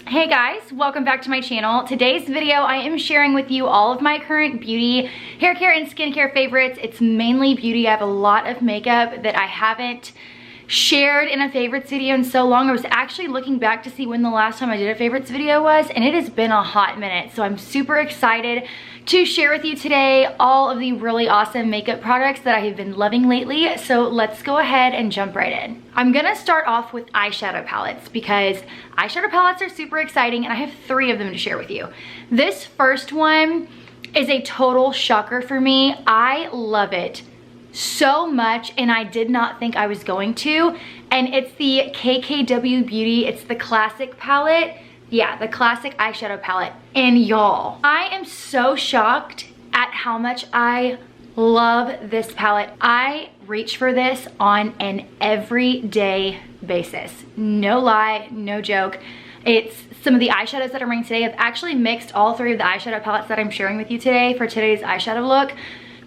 Hey guys, welcome back to my channel. Today's video, I am sharing with you all of my current beauty, hair care, and skincare favorites. It's mainly beauty. I have a lot of makeup that I haven't shared in a favorites video in so long. I was actually looking back to see when the last time I did a favorites video was, and it has been a hot minute. So I'm super excited to share with you today all of the really awesome makeup products that I have been loving lately. So let's go ahead and jump right in. I'm gonna start off with eyeshadow palettes because eyeshadow palettes are super exciting and I have 3 of them to share with you. This first one is a total shocker for me. I love it so much and I did not think I was going to, and it's the KKW Beauty. It's the classic palette. Yeah, the classic eyeshadow palette. And y'all, I am so shocked at how much I love this palette. I reach for this on an everyday basis. No lie, no joke. It's some of the eyeshadows that I'm wearing today. I've actually mixed all 3 of the eyeshadow palettes that I'm sharing with you today for today's eyeshadow look.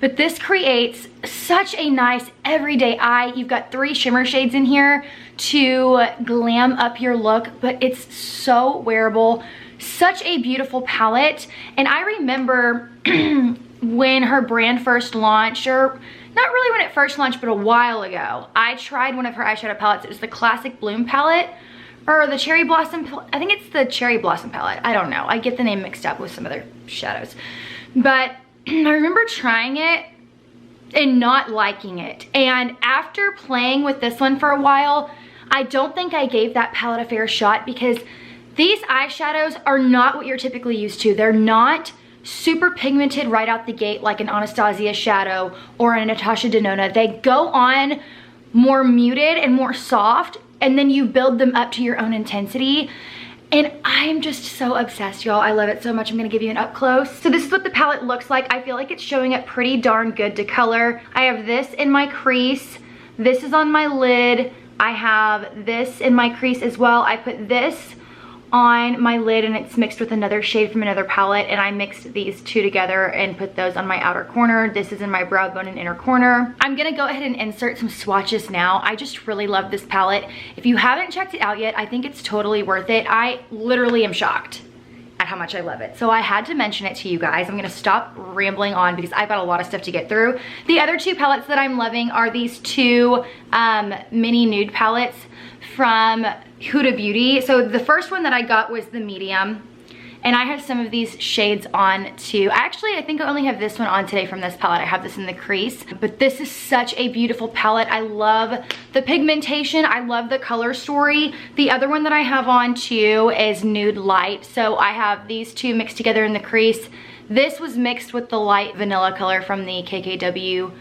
But this creates such a nice everyday eye. You've got 3 shimmer shades in here to glam up your look, but it's so wearable. Such a beautiful palette. And I remember when her brand first launched, or not really when it first launched, but a while ago, I tried one of her eyeshadow palettes. It was the Classic Bloom palette, or the Cherry Blossom, I think it's the Cherry Blossom palette. I don't know. I get the name mixed up with some other shadows. But I remember trying it and not liking it. And after playing with this one for a while, I don't think I gave that palette a fair shot because these eyeshadows are not what you're typically used to. They're not super pigmented right out the gate like an Anastasia shadow or a Natasha Denona. They go on more muted and more soft, and then you build them up to your own intensity. And I'm just so obsessed, y'all. I love it so much. I'm gonna give you an up close. So this is what the palette looks like. I feel like it's showing up pretty darn good to color. I have this in my crease. This is on my lid. I have this in my crease as well. I put this on my lid and it's mixed with another shade from another palette, and I mixed these 2 together and put those on my outer corner. This is in my brow bone and inner corner. I'm gonna go ahead and insert some swatches now. I just really love this palette. If you haven't checked it out yet, I think it's totally worth it. I literally am shocked at how much I love it. So I had to mention it to you guys. I'm gonna stop rambling on because I've got a lot of stuff to get through. The other 2 palettes that I'm loving are these 2 mini nude palettes from Huda Beauty. So the first one that I got was the medium, and I have some of these shades on too. Actually, I think I only have this one on today from this palette. I have this in the crease, but this is such a beautiful palette. I love the pigmentation. I love the color story. The other one that I have on too is Nude Light. So I have these 2 mixed together in the crease. This was mixed with the light vanilla color from the KKW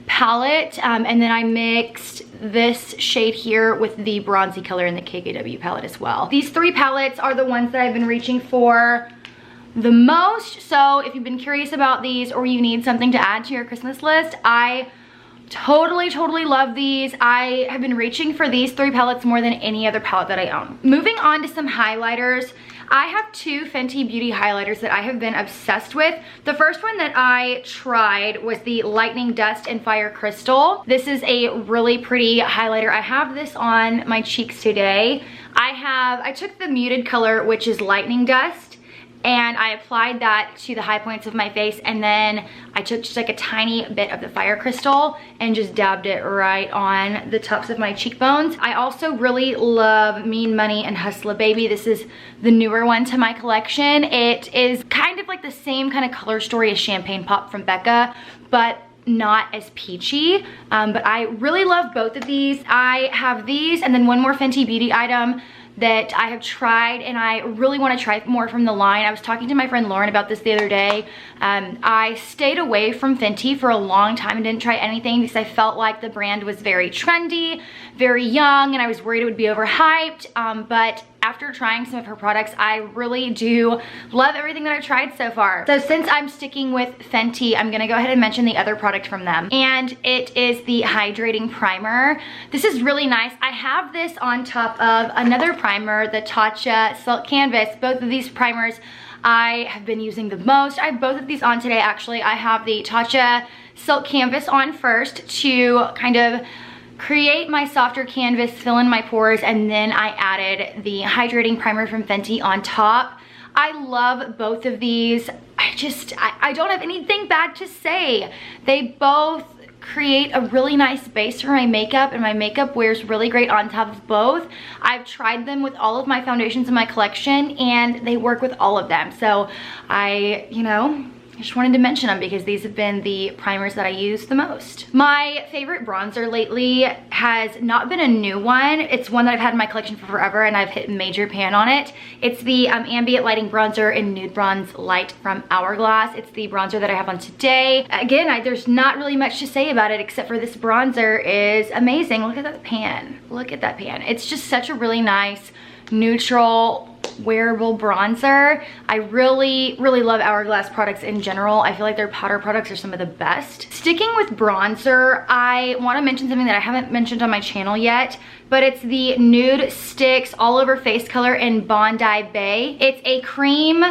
palette, and then I mixed this shade here with the bronzy color in the KKW palette as well. These 3 palettes are the ones that I've been reaching for the most. So if you've been curious about these or you need something to add to your Christmas list, I totally love these. I have been reaching for these 3 palettes more than any other palette that I own. Moving on to some highlighters. I have 2 Fenty Beauty highlighters that I have been obsessed with. The first one that I tried was the Lightning Dust and Fire Crystal. This is a really pretty highlighter. I have this on my cheeks today. I took the muted color, which is Lightning Dust, and I applied that to the high points of my face, and then I took just like a tiny bit of the Fire Crystal and just dabbed it right on the tops of my cheekbones. I also really love Mean Money and Hustla Baby. This is the newer one to my collection. It is kind of like the same kind of color story as Champagne Pop from Becca, but not as peachy. But I really love both of these. I have these and then one more Fenty Beauty item that I have tried and I really want to try more from the line. I was talking to my friend Lauren about this the other day. I stayed away from Fenty for a long time and didn't try anything because I felt like the brand was very trendy, very young, and I was worried it would be overhyped. But after trying some of her products, I really do love everything that I've tried so far. So since I'm sticking with Fenty, I'm gonna go ahead and mention the other product from them. And it is the Hydrating Primer. This is really nice. I have this on top of another primer, the Tatcha Silk Canvas. Both of these primers I have been using the most. I have both of these on today actually. I have the Tatcha Silk Canvas on first to kind of create my softer canvas, fill in my pores, and then I added the hydrating primer from Fenty on top. I love both of these. I don't have anything bad to say. They both create a really nice base for my makeup, and my makeup wears really great on top of both. I've tried them with all of my foundations in my collection and they work with all of them. So I just wanted to mention them because these have been the primers that I use the most. My favorite bronzer lately has not been a new one. It's one that I've had in my collection for forever and I've hit major pan on it. It's the Ambient Lighting Bronzer in Nude Bronze Light from Hourglass. It's the bronzer that I have on today. Again, there's not really much to say about it except for this bronzer is amazing. Look at that pan. Look at that pan. It's just such a really nice, neutral, wearable bronzer. I really love Hourglass products in general. I feel like their powder products are some of the best. Sticking with bronzer, I want to mention something that I haven't mentioned on my channel yet, but it's the Nude Sticks All Over Face Color in Bondi Bay. It's a cream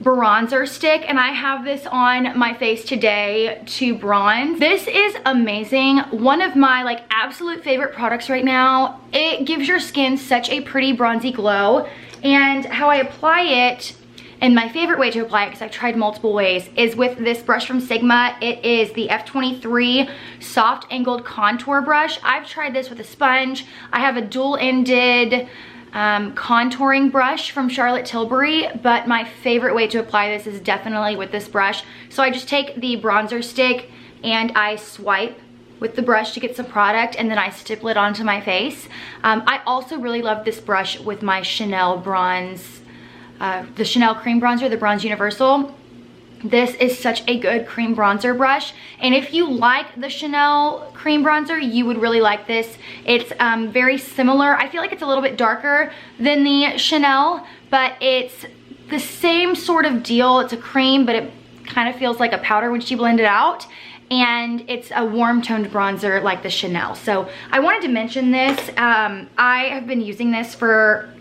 bronzer stick and I have this on my face today to bronze. This is amazing. One of my absolute favorite products right now. It gives your skin such a pretty bronzy glow, and how I apply it, and my favorite way to apply it, because I've tried multiple ways, is with this brush from Sigma. It is the F23 Soft Angled Contour Brush. I've tried this with a sponge. I have a dual-ended contouring brush from Charlotte Tilbury, but my favorite way to apply this is definitely with this brush. So I just take the bronzer stick and I swipe with the brush to get some product, and then I stipple it onto my face. I also really love this brush with my Chanel bronze, the Chanel cream bronzer, the Bronze Universal. This is such a good cream bronzer brush, and if you like the Chanel cream bronzer, you would really like this. It's very similar. I feel like it's a little bit darker than the Chanel, but it's the same sort of deal. It's a cream, but it kind of feels like a powder when she blended it out, and it's a warm toned bronzer like the Chanel. So I wanted to mention this. I have been using this for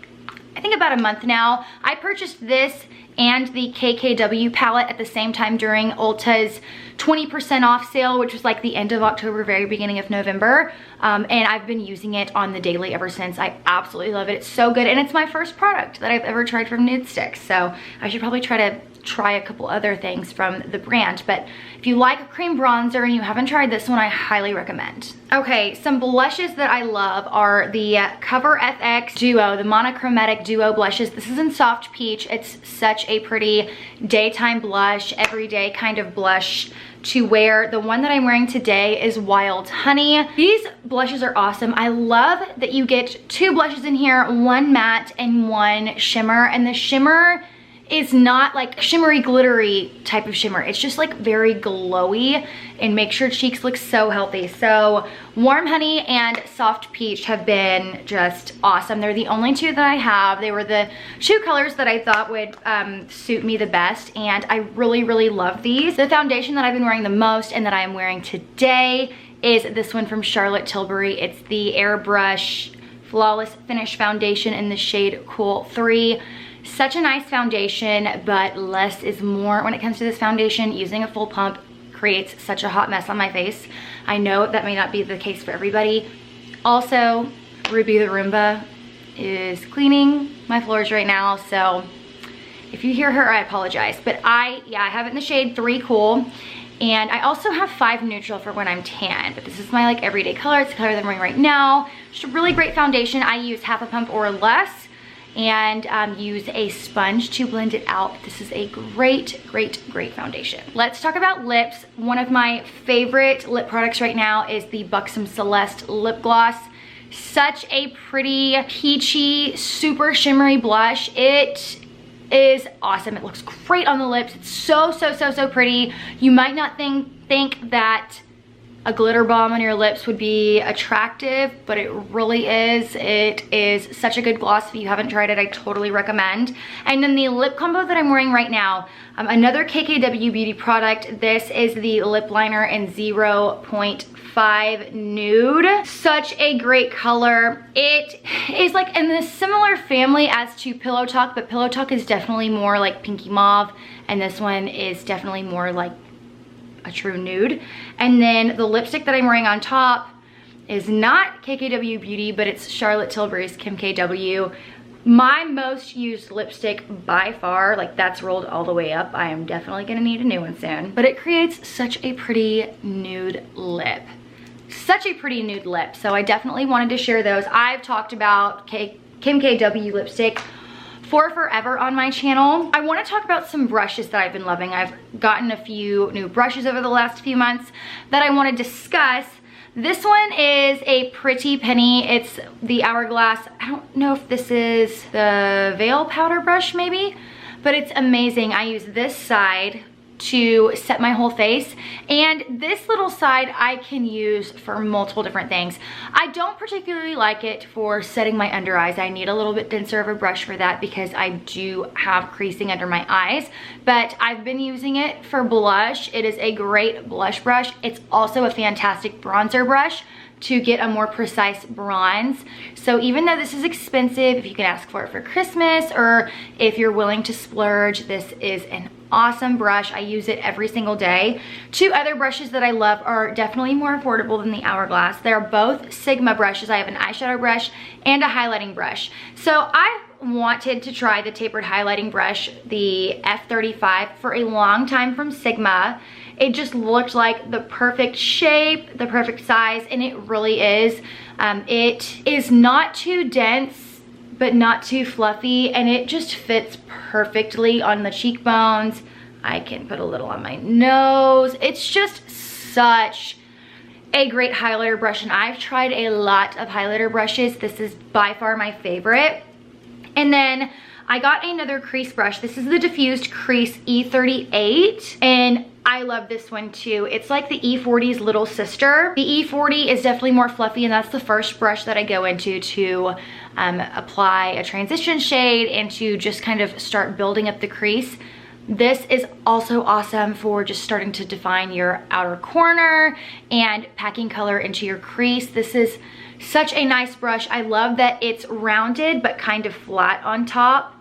I think about a month now. I purchased this and the KKW palette at the same time during Ulta's 20% off sale, which was like the end of October, very beginning of November. And I've been using it on the daily ever since. I absolutely love it. It's so good, and it's my first product that I've ever tried from Nude Sticks. So I should probably try a couple other things from the brand. But if you like a cream bronzer and you haven't tried this one, I highly recommend. Okay, some blushes that I love are the Cover FX Duo, the monochromatic duo blushes. This is in Soft Peach. It's such a pretty daytime blush, everyday kind of blush to wear. The one that I'm wearing today is Wild Honey. These blushes are awesome. I love that you get two blushes in here, one matte and one shimmer, and the shimmer is not like shimmery glittery type of shimmer. It's just like very glowy and makes your cheeks look so healthy. So Warm Honey and Soft Peach have been just awesome. They're the only two that I have. They were the two colors that I thought would suit me the best, and I really love these. The foundation that I've been wearing the most and that I'm wearing today is this one from Charlotte Tilbury. It's the Airbrush Flawless Finish Foundation in the shade Cool 3. Such a nice foundation, but less is more when it comes to this foundation. Using a full pump creates such a hot mess on my face. I know that may not be the case for everybody. Also, Ruby the Roomba is cleaning my floors right now, so if you hear her, I apologize. But I have it in the shade 3 Cool. And I also have 5 Neutral for when I'm tan, but this is my everyday color. It's the color that I'm wearing right now. Just a really great foundation. I use half a pump or less, and use a sponge to blend it out. This is a great foundation. Let's talk about lips. One of my favorite lip products right now is the BUXOM Celeste lip gloss. Such a pretty, peachy, super shimmery blush. It is awesome. It looks great on the lips. It's so pretty. You might not think that a glitter bomb on your lips would be attractive, but it really is. It is such a good gloss. If you haven't tried it, I totally recommend. And then the lip combo that I'm wearing right now, another KKW Beauty product. This is the lip liner in 0.5 Nude. Such a great color. It is like in the similar family as to Pillow Talk, but Pillow Talk is definitely more like pinky mauve, and this one is definitely more like a true nude. And then the lipstick that I'm wearing on top is not KKW Beauty, but it's Charlotte Tilbury's Kim KW. My most used lipstick by far, like that's rolled all the way up. I am definitely gonna need a new one soon. But it creates such a pretty nude lip. Such a pretty nude lip. So I definitely wanted to share those. I've talked about Kim KW lipstick for forever on my channel. I wanna talk about some brushes that I've been loving. I've gotten a few new brushes over the last few months that I wanna discuss. This one is a Pretty Penny. It's the Hourglass. I don't know if this is the Veil Powder brush maybe, but it's amazing. I use this side to set my whole face, and this little side I can use for multiple different things. I don't particularly like it for setting my under eyes. I need a little bit denser of a brush for that because I do have creasing under my eyes, but I've been using it for blush. It is a great blush brush. It's also a fantastic bronzer brush to get a more precise bronze. So even though this is expensive, if you can ask for it for Christmas or if you're willing to splurge, this is an awesome brush. I use it every single day. Two other brushes that I love are definitely more affordable than the Hourglass. They're both Sigma brushes. I have an eyeshadow brush and a highlighting brush. So I wanted to try the tapered highlighting brush, the F35, for a long time from Sigma. It just looked like the perfect shape, the perfect size, and it really is. It is not too dense, but not too fluffy, and it just fits perfectly on the cheekbones. I can put a little on my nose. It's just such a great highlighter brush, and I've tried a lot of highlighter brushes. This is by far my favorite. And then I got another crease brush. This is the Diffused Crease E38, and I love this one too. It's like the E40's little sister. The E40 is definitely more fluffy, and that's the first brush that I go into to apply a transition shade and to just kind of start building up the crease. This is also awesome for just starting to define your outer corner and packing color into your crease. This is such a nice brush. I love that it's rounded but kind of flat on top.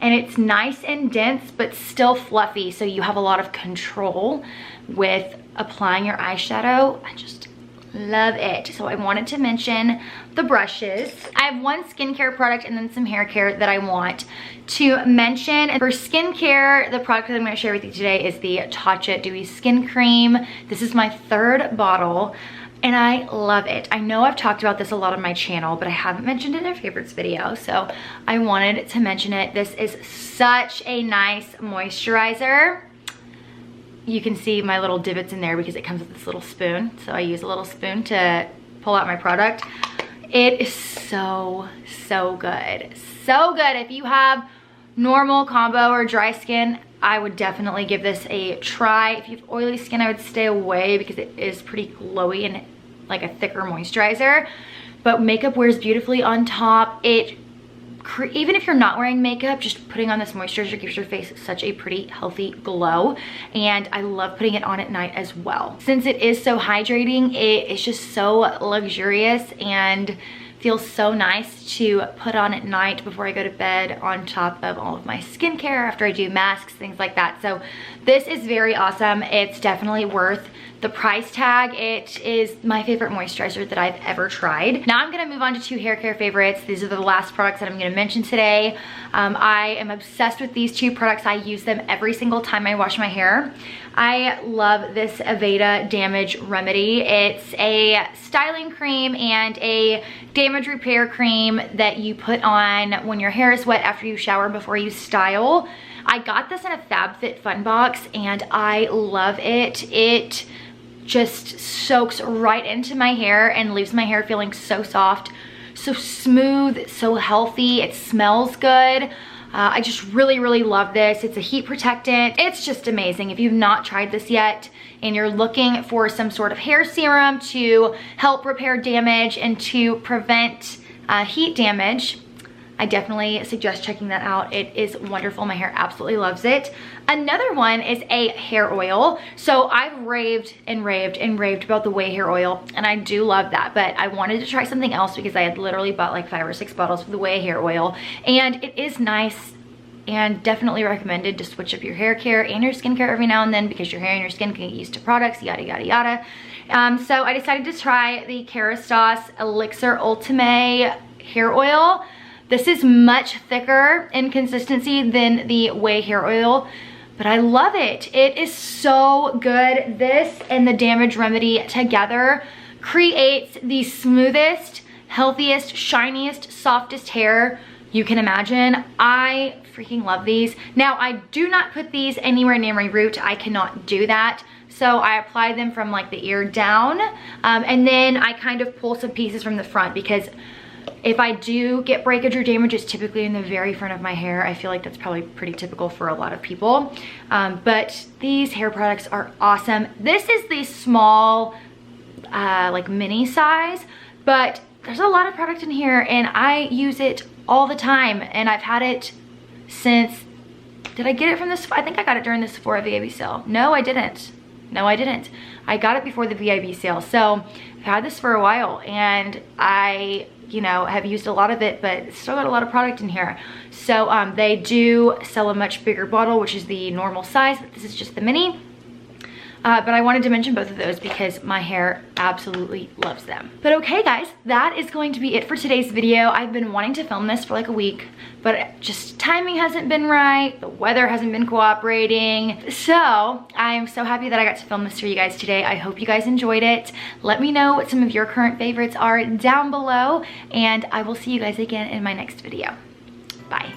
And it's nice and dense, but still fluffy, so you have a lot of control with applying your eyeshadow. I just love it. So I wanted to mention the brushes. I have one skincare product and then some hair care that I want to mention. For skincare, the product that I'm going to share with you today is the Tatcha Dewy Skin Cream. This is my third bottle, and I love it. I know I've talked about this a lot on my channel, but I haven't mentioned it in a favorites video, so I wanted to mention it. This is such a nice moisturizer. You can see my little divots in there because it comes with this little spoon. So I use a little spoon to pull out my product. It is so, so good. So good. If you have normal, combo, or dry skin, I would definitely give this a try. If you have oily skin, I would stay away because it is pretty glowy and like a thicker moisturizer. But makeup wears beautifully on top. Even if you're not wearing makeup, just putting on this moisturizer gives your face such a pretty healthy glow, and I love putting it on at night as well. Since it is so hydrating, it is just so luxurious and feels so nice to put on at night before I go to bed, on top of all of my skincare, after I do masks, things like that. So this is very awesome. It's definitely worth the price tag. It is my favorite moisturizer that I've ever tried. Now I'm gonna move on to two hair care favorites. These are the last products that I'm gonna mention today. I am obsessed with these two products. I use them every single time I wash my hair. I love this Aveda Damage Remedy. It's a styling cream and a damage repair cream that you put on when your hair is wet after you shower before you style. I got this in a FabFitFun box and I love it. It just soaks right into my hair and leaves my hair feeling so soft, so smooth, so healthy. It smells good. I just really, really love this. It's a heat protectant. It's just amazing. If you've not tried this yet and you're looking for some sort of hair serum to help repair damage and to prevent heat damage, I definitely suggest checking that out. It is wonderful. My hair absolutely loves it. Another one is a hair oil. So I've raved and raved and raved about the Way hair oil, and I do love that, but I wanted to try something else because I had literally bought like 5 or 6 bottles of the Way hair oil, and it is nice and definitely recommended to switch up your hair care and your skincare every now and then because your hair and your skin can get used to products, yada, yada, yada. So I decided to try the Kerastase Elixir Ultime hair oil. This is much thicker in consistency than the Way hair oil, but I love it. It is so good. This and the Damage Remedy together creates the smoothest, healthiest, shiniest, softest hair you can imagine. I freaking love these. Now, I do not put these anywhere near my root. I cannot do that. So I apply them from like the ear down, and then I kind of pull some pieces from the front, because if I do get breakage or damage, it's typically in the very front of my hair. I feel like that's probably pretty typical for a lot of people. But these hair products are awesome. This is the small, like mini size, but there's a lot of product in here and I use it all the time. And I've had it since, did I get it from this? I think I got it during the Sephora VIB sale. No, I didn't. No, I didn't. I got it before the VIB sale. So I've had this for a while and I, you know, have used a lot of it, but still got a lot of product in here. So they do sell a much bigger bottle, which is the normal size, but this is just the mini. But I wanted to mention both of those because my hair absolutely loves them. But okay guys, that is going to be it for today's video. I've been wanting to film this for like a week, but just timing hasn't been right. The weather hasn't been cooperating. So I'm so happy that I got to film this for you guys today. I hope you guys enjoyed it. Let me know what some of your current favorites are down below, and I will see you guys again in my next video. Bye.